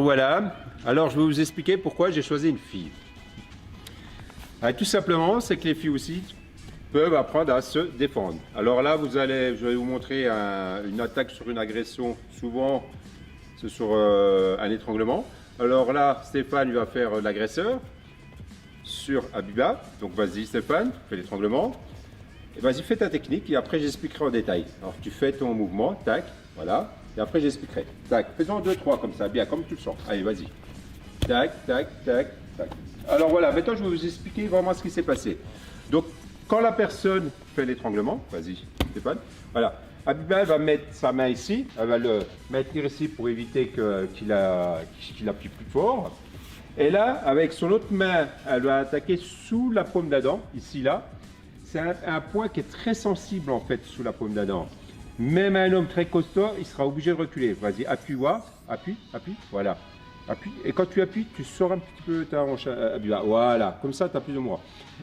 Voilà, alors je vais vous expliquer pourquoi j'ai choisi une fille. Tout simplement, c'est que les filles aussi peuvent apprendre à se défendre. Alors là, je vais vous montrer une attaque sur une agression. Souvent, c'est sur un étranglement. Alors là, Stéphane, il va faire l'agresseur sur Abiba. Donc vas-y Stéphane, fais l'étranglement. Et vas-y, fais ta technique et après j'expliquerai en détail. Alors tu fais ton mouvement, tac, voilà. Et après j'expliquerai. Tac, fais-en 2, 3 comme ça, bien, comme tu le sens. Allez, vas-y. Tac, tac, tac, tac. Alors voilà, maintenant je vais vous expliquer vraiment ce qui s'est passé. Donc, quand la personne fait l'étranglement, vas-y Stéphane, voilà. Abiba, elle va mettre sa main ici, elle va le mettre ici pour éviter qu'il appuie plus fort. Et là, avec son autre main, elle va attaquer sous la paume de la dent, ici, là. C'est un point qui est très sensible, en fait, sous la paume de la dent. Même un homme très costaud, il sera obligé de reculer. Vas-y, appuie-toi, appuie, voilà. Appuie. Et quand tu appuies, tu sors un petit peu ta hanche, Abiba. Voilà, comme ça, tu as plus ou moins.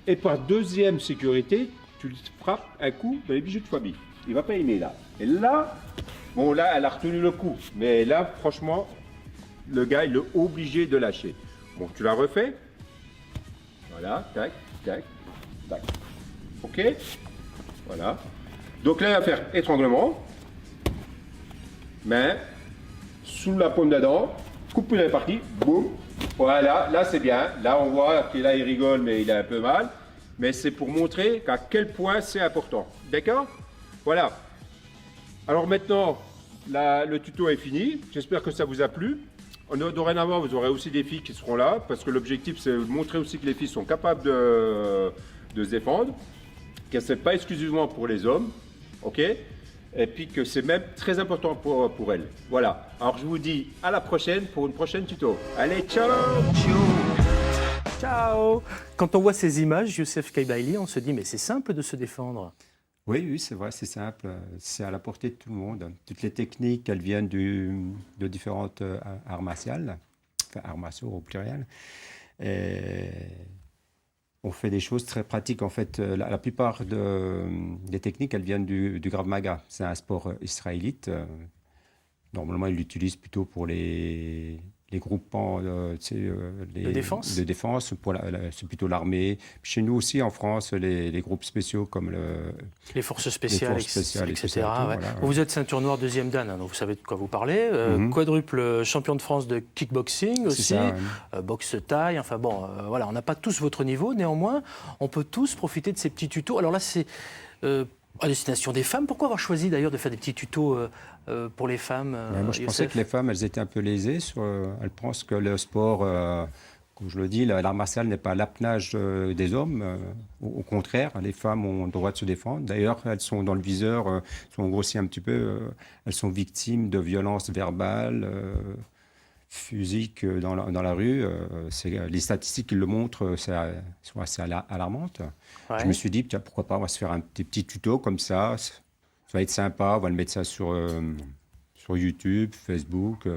Et par deuxième sécurité, tu lui frappes un coup dans les bijoux de famille. Il ne va pas aimer, là. Et là, bon, là, elle a retenu le coup. Mais là, franchement, le gars, il est obligé de lâcher. Bon, tu la refais. Voilà, tac, tac, tac. Ok. Voilà. Donc là, il va faire étranglement. Main. Sous la paume de la dent. Coupe est parti. Boum. Voilà, là c'est bien. Là, on voit qu'il là, il rigole, mais il a un peu mal. Mais c'est pour montrer qu'à quel point c'est important. D'accord? Voilà. Alors maintenant, le tuto est fini. J'espère que ça vous a plu. Dorénavant, vous aurez aussi des filles qui seront là, parce que l'objectif, c'est de montrer aussi que les filles sont capables de se défendre, que ce n'est pas exclusivement pour les hommes, ok? Et puis que c'est même très important pour elles. Voilà. Alors, je vous dis à la prochaine pour une prochaine tuto. Allez, ciao! Ciao! Quand on voit ces images, Youssef Kaybaili, on se dit, mais c'est simple de se défendre. Oui, c'est vrai, c'est simple. C'est à la portée de tout le monde. Toutes les techniques, elles viennent de différentes arts martiaux, enfin arts martiaux au pluriel. Et on fait des choses très pratiques. En fait, la plupart des techniques, elles viennent du Krav Maga. C'est un sport israélite. Normalement, ils l'utilisent plutôt pour les groupements De défense. de défense. C'est plutôt l'armée. Chez nous aussi, en France, les groupes spéciaux comme les forces spéciales, etc. etc. Ouais. Voilà. Vous êtes ceinture noire deuxième dan, hein, donc vous savez de quoi vous parlez. Quadruple champion de France de kickboxing aussi, ça, boxe thaï. Enfin bon, voilà, on n'a pas tous votre niveau. Néanmoins, on peut tous profiter de ces petits tutos. Alors là, c'est à destination des femmes. Pourquoi avoir choisi d'ailleurs de faire des petits tutos pour les femmes? Moi, je pensais que les femmes, elles étaient un peu lésées. Elles pensent que le sport, comme je le dis, l'art martial n'est pas l'apanage des hommes. Au contraire, les femmes ont le droit de se défendre. D'ailleurs, elles sont dans le viseur, sont grossi un petit peu. Elles sont victimes de violences verbales, physiques dans la rue. Les statistiques qui le montrent, sont assez alarmantes. Ouais. Je me suis dit, tiens, pourquoi pas, on va se faire un petit tuto comme ça. Ça va être sympa, on va le mettre ça sur YouTube, Facebook,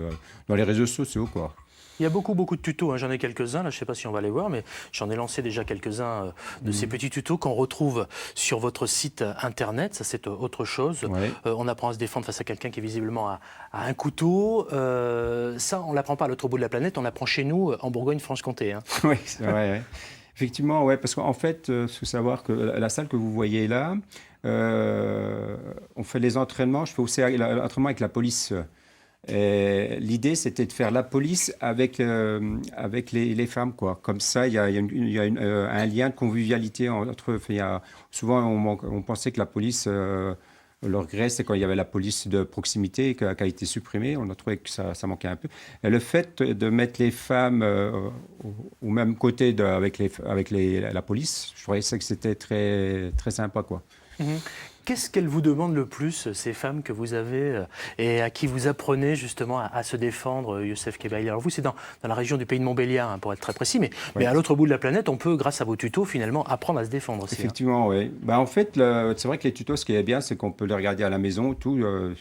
dans les réseaux sociaux, quoi. Il y a beaucoup de tutos, hein. J'en ai quelques-uns, là je ne sais pas si on va les voir, mais j'en ai lancé déjà quelques-uns de ces petits tutos qu'on retrouve sur votre site internet, ça c'est autre chose. Ouais. On apprend à se défendre face à quelqu'un qui visiblement a un couteau, ça on ne l'apprend pas à l'autre bout de la planète, on l'apprend chez nous en Bourgogne-Franche-Comté. Hein. Oui, c'est vrai. Ouais. Effectivement, ouais, parce qu'en fait, il faut savoir que la salle que vous voyez là, on fait les entraînements, je fais aussi l'entraînement avec la police. L'idée, c'était de faire la police avec les femmes, quoi. Comme ça, il y a un lien de convivialité entre. Souvent, on pensait que la police, le regret, c'est quand il y avait la police de proximité qui a été supprimée. On a trouvé que ça manquait un peu. Et le fait de mettre les femmes au même côté avec la police, je trouvais ça que c'était très, très sympa, quoi. Qu'est-ce qu'elles vous demandent le plus, ces femmes que vous avez et à qui vous apprenez justement à se défendre, Youssef Kaybaili? Alors vous, c'est dans la région du pays de Montbéliard, hein, pour être très précis, mais à l'autre bout de la planète, on peut, grâce à vos tutos, finalement, apprendre à se défendre aussi. Effectivement, oui. En fait, c'est vrai que les tutos, ce qui est bien, c'est qu'on peut les regarder à la maison, tout,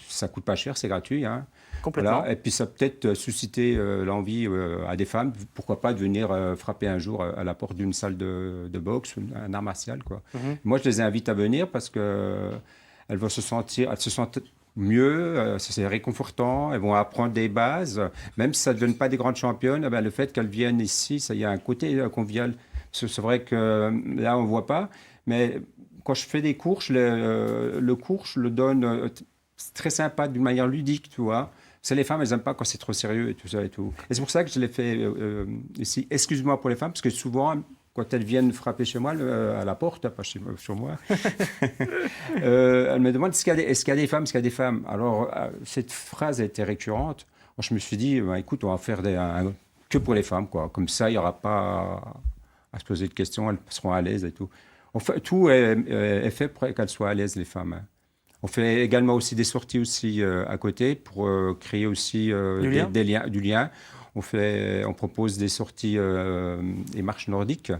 ça coûte pas cher, c'est gratuit, hein. Complètement. Voilà. Et puis ça peut-être susciter l'envie à des femmes, pourquoi pas de venir frapper un jour à la porte d'une salle de boxe, un art martial, quoi. Moi, je les invite à venir parce que elles se sentent mieux, c'est réconfortant, elles vont apprendre des bases, même si ça ne deviennent pas des grandes championnes, eh ben, le fait qu'elles viennent ici, ça y a un côté convivial. C'est vrai que là, on ne voit pas, mais quand je fais des cours, le cours, je le donne c'est très sympa, d'une manière ludique, tu vois. C'est les femmes, elles n'aiment pas quand c'est trop sérieux et tout ça et tout. Et c'est pour ça que je l'ai fait ici. Excuse-moi pour les femmes, parce que souvent, quand elles viennent frapper chez moi, à la porte, pas chez moi, elles me demandent est-ce qu'il y a des femmes, est-ce qu'il y a des femmes. Alors, cette phrase a été récurrente. Moi, je me suis dit, écoute, on va faire que pour les femmes, quoi. Comme ça, il n'y aura pas à se poser de questions, elles seront à l'aise et tout. Tout est fait pour qu'elles soient à l'aise, les femmes. Hein. On fait également aussi des sorties aussi à côté pour créer aussi du lien. On propose des sorties et marches nordiques.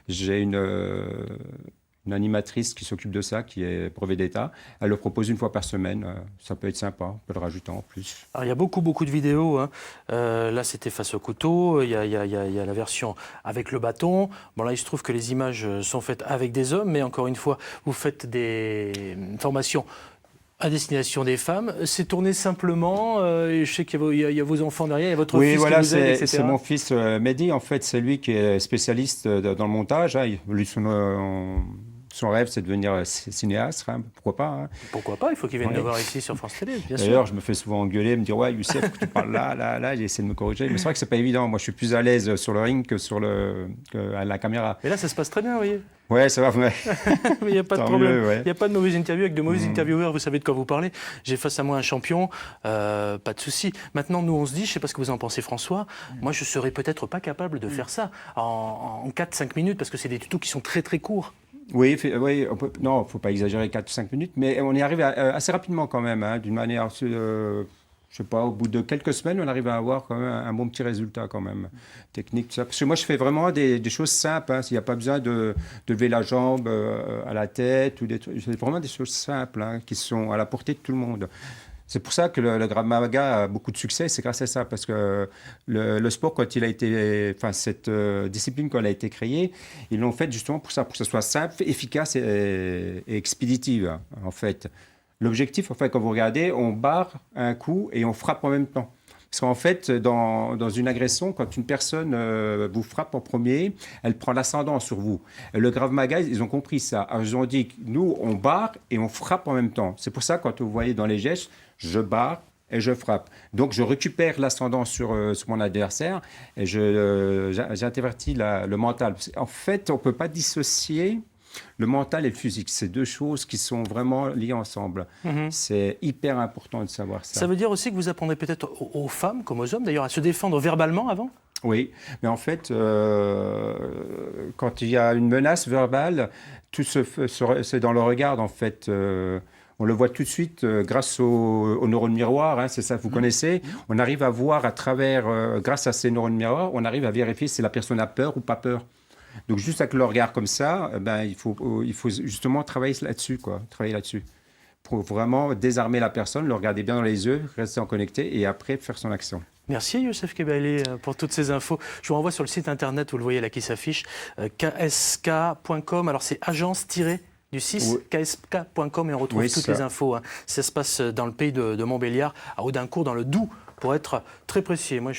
J'ai une animatrice qui s'occupe de ça, qui est brevet d'État. Elle le propose une fois par semaine. Ça peut être sympa, on peut le rajouter en plus. Alors, il y a beaucoup de vidéos. Hein. Là, c'était face au couteau. Il y a la version avec le bâton. Bon, là, il se trouve que les images sont faites avec des hommes, mais encore une fois, vous faites des formations à destination des femmes. C'est tourné simplement. Je sais qu'il y a vos enfants derrière, il y a votre fils voilà, qui vous aide, etc. C'est mon fils Mehdi. En fait, c'est lui qui est spécialiste dans le montage. Hein. Lui, son rêve, c'est de devenir cinéaste. Hein. Pourquoi pas hein. Pourquoi pas. Il faut qu'il vienne nous voir ici sur France Télé, bien sûr. D'ailleurs, je me fais souvent engueuler, me dire ouais, Youssef, faut que tu parles là. J'ai essayé de me corriger. Mais c'est vrai que c'est pas évident. Moi, je suis plus à l'aise sur le ring que à la caméra. Mais là, ça se passe très bien, vous voyez. Ouais, ça va. Ouais. Mais il n'y a pas de problème. Il n'y a pas de mauvaises interviews avec de mauvais intervieweurs. Vous savez de quoi vous parlez. J'ai face à moi un champion. Pas de souci. Maintenant, nous, on se dit, je ne sais pas ce que vous en pensez, François. Moi, je serais peut-être pas capable de faire ça en 4-5 minutes parce que c'est des tutos qui sont très très courts. Oui, non, il ne faut pas exagérer 4-5 minutes, mais on y arrive assez rapidement quand même, hein, d'une manière, je sais pas, au bout de quelques semaines, on arrive à avoir quand même un bon petit résultat quand même, technique, tout ça. Parce que moi, je fais vraiment des choses simples, hein, il n'y a pas besoin de lever la jambe à la tête, c'est vraiment des choses simples hein, qui sont à la portée de tout le monde. C'est pour ça que le Krav Maga a beaucoup de succès, c'est grâce à ça, parce que le sport, quand il a été, enfin cette discipline quand elle a été créée, ils l'ont faite justement pour ça, pour que ce soit simple, efficace et expéditive, en fait. L'objectif, en fait, quand vous regardez, on barre un coup et on frappe en même temps. Parce qu'en fait, dans une agression, quand une personne vous frappe en premier, elle prend l'ascendant sur vous. Le Krav Maga, ils ont compris ça. Alors, ils ont dit que nous, on barre et on frappe en même temps. C'est pour ça, quand vous voyez dans les gestes, je barre et je frappe. Donc, je récupère l'ascendant sur mon adversaire et j'intervertis le mental. En fait, on ne peut pas dissocier le mental et le physique. C'est deux choses qui sont vraiment liées ensemble. C'est hyper important de savoir ça. Ça veut dire aussi que vous apprendrez peut-être aux femmes, comme aux hommes d'ailleurs, à se défendre verbalement avant ? Oui, mais en fait, quand il y a une menace verbale, tout c'est dans le regard, en fait. On le voit tout de suite grâce aux neurones miroirs, hein, c'est ça, vous connaissez. On arrive à voir à travers, grâce à ces neurones miroirs, on arrive à vérifier si la personne a peur ou pas peur. Donc juste avec le regard comme ça, il faut justement travailler là-dessus, pour vraiment désarmer la personne, le regarder bien dans les yeux, rester en connecté et après faire son action. Merci Youssef Kebaili pour toutes ces infos. Je vous renvoie sur le site internet, vous le voyez là qui s'affiche, ksk.com. Alors c'est agence-du-6, ksk.com et on retrouve toutes les infos. Hein. Ça se passe dans le pays de Montbéliard, à Audincourt, dans le Doubs, pour être très précis. Moi,